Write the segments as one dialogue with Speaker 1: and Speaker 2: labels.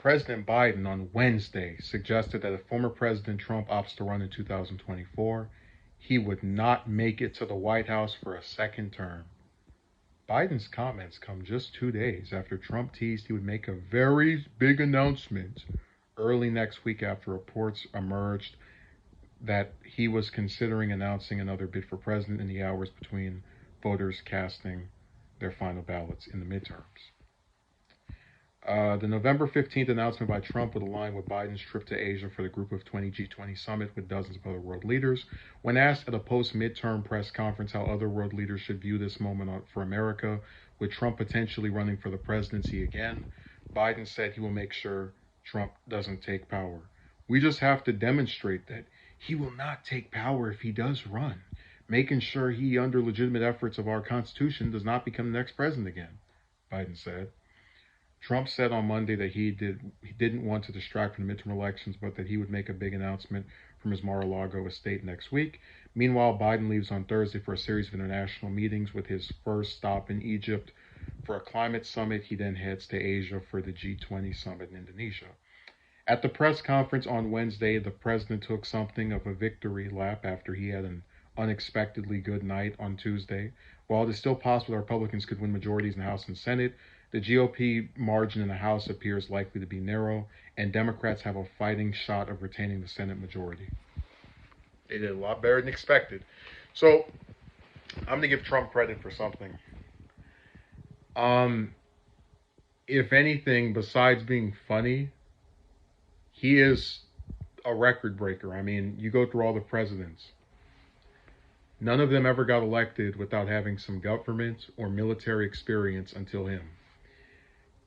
Speaker 1: President Biden on Wednesday suggested that if former President Trump opts to run in 2024, he would not make it to the White House for a second term. Biden's comments come just 2 days after Trump teased he would make a very big announcement early next week after reports emerged that he was considering announcing another bid for president in the hours between voters casting their final ballots in the midterms. The November 15th announcement by Trump would align with Biden's trip to Asia for the Group of 20 G20 summit with dozens of other world leaders. When asked at a post-midterm press conference how other world leaders should view this moment for America, with Trump potentially running for the presidency again, Biden said he will make sure Trump doesn't take power. We just have to demonstrate that he will not take power if he does run, making sure he, under legitimate efforts of our Constitution, does not become the next president again, Biden said. Trump said on Monday that he didn't want to distract from the midterm elections, but that he would make a big announcement from his Mar-a-Lago estate next week. Meanwhile, Biden leaves on Thursday for a series of international meetings, with his first stop in Egypt for a climate summit. He then heads to Asia for the G20 summit in Indonesia. At the press conference on Wednesday, the president took something of a victory lap after he had an unexpectedly good night on Tuesday. While it is still possible the Republicans could win majorities in the House and Senate, the GOP margin in the House appears likely to be narrow, and Democrats have a fighting shot of retaining the Senate majority. They did a lot better than expected. So I'm gonna give Trump credit for something. If anything, besides being funny, he is a record breaker. I mean, you go through all the presidents. None of them ever got elected without having some government or military experience until him.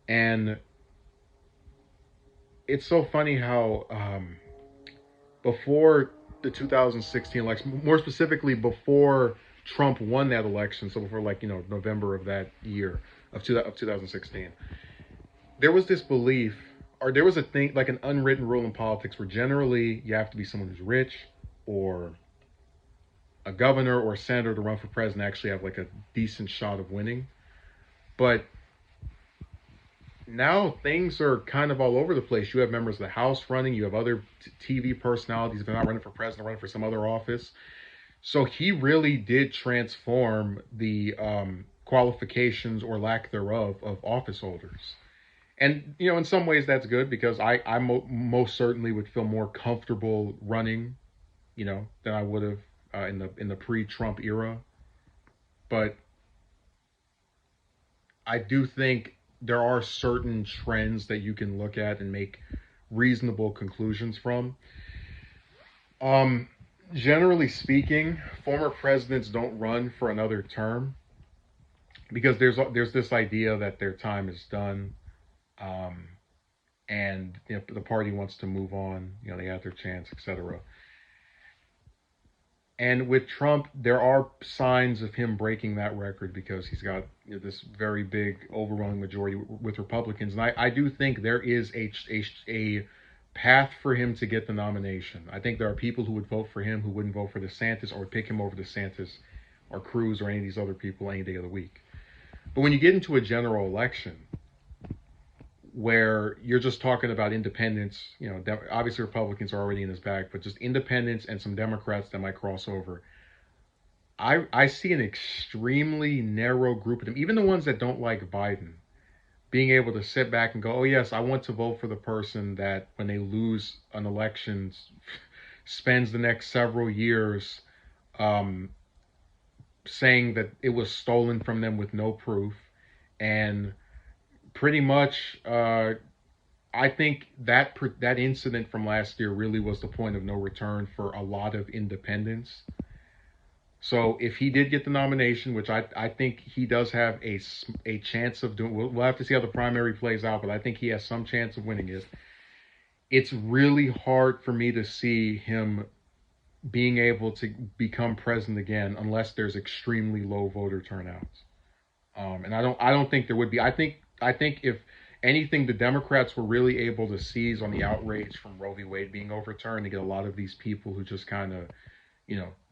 Speaker 1: And it's so funny how before the 2016 election, more specifically before Trump won that election, so before November of that year of 2016, there was this belief, or there was a thing, like an unwritten rule in politics, where generally you have to be someone who's rich or a governor or a senator to run for president, actually have like a decent shot of winning. But now things are kind of all over the place. You have members of the House running, you have other TV personalities, if they're not running for president, running for some other office. So he really did transform the qualifications or lack thereof of office holders. And, in some ways that's good, because I most certainly would feel more comfortable running, than I would have in the pre-Trump era. But I do think there are certain trends that you can look at and make reasonable conclusions from. Generally speaking, former presidents don't run for another term because there's this idea that their time is done, and the party wants to move on. They had their chance, etc. And with Trump, there are signs of him breaking that record because he's got this very big, overwhelming majority with Republicans. And I do think there is a path for him to get the nomination. I think there are people who would vote for him who wouldn't vote for DeSantis, or would pick him over DeSantis or Cruz or any of these other people any day of the week. But when you get into a general election where you're just talking about independents, obviously Republicans are already in his bag, but just independents and some Democrats that might cross over, I see an extremely narrow group of them, even the ones that don't like Biden, being able to sit back and go, oh yes, I want to vote for the person that, when they lose an election, spends the next several years saying that it was stolen from them with no proof. And pretty much, I think that incident from last year really was the point of no return for a lot of independents. So if he did get the nomination, which I think he does have a chance of doing, we'll have to see how the primary plays out, but I think he has some chance of winning it. It's really hard for me to see him being able to become president again unless there's extremely low voter turnouts. And I don't think there would be. I think if anything, the Democrats were really able to seize on the outrage from Roe v. Wade being overturned to get a lot of these people who just kind of,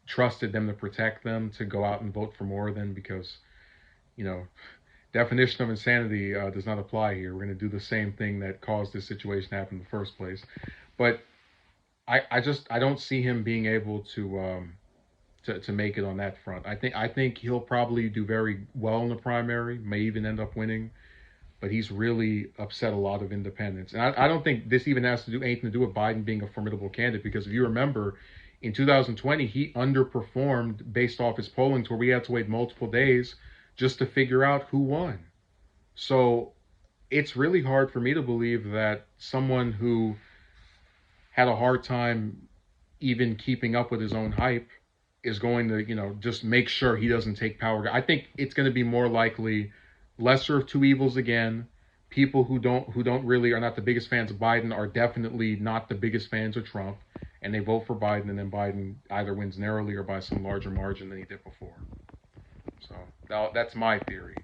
Speaker 1: trusted them to protect them to go out and vote for more of them because, definition of insanity does not apply here. We're going to do the same thing that caused this situation to happen in the first place. But I don't see him being able to make it on that front. I think he'll probably do very well in the primary, may even end up winning, but he's really upset a lot of independents. And I don't think this even has to do anything to do with Biden being a formidable candidate, because if you remember, in 2020 he underperformed based off his polling to where we had to wait multiple days just to figure out who won. So it's really hard for me to believe that someone who had a hard time even keeping up with his own hype is going to, just make sure he doesn't take power. I think it's going to be more likely lesser of two evils again. People who don't really are not the biggest fans of Biden are definitely not the biggest fans of Trump, and they vote for Biden, and then Biden either wins narrowly or by some larger margin than he did before. So now that's my theory.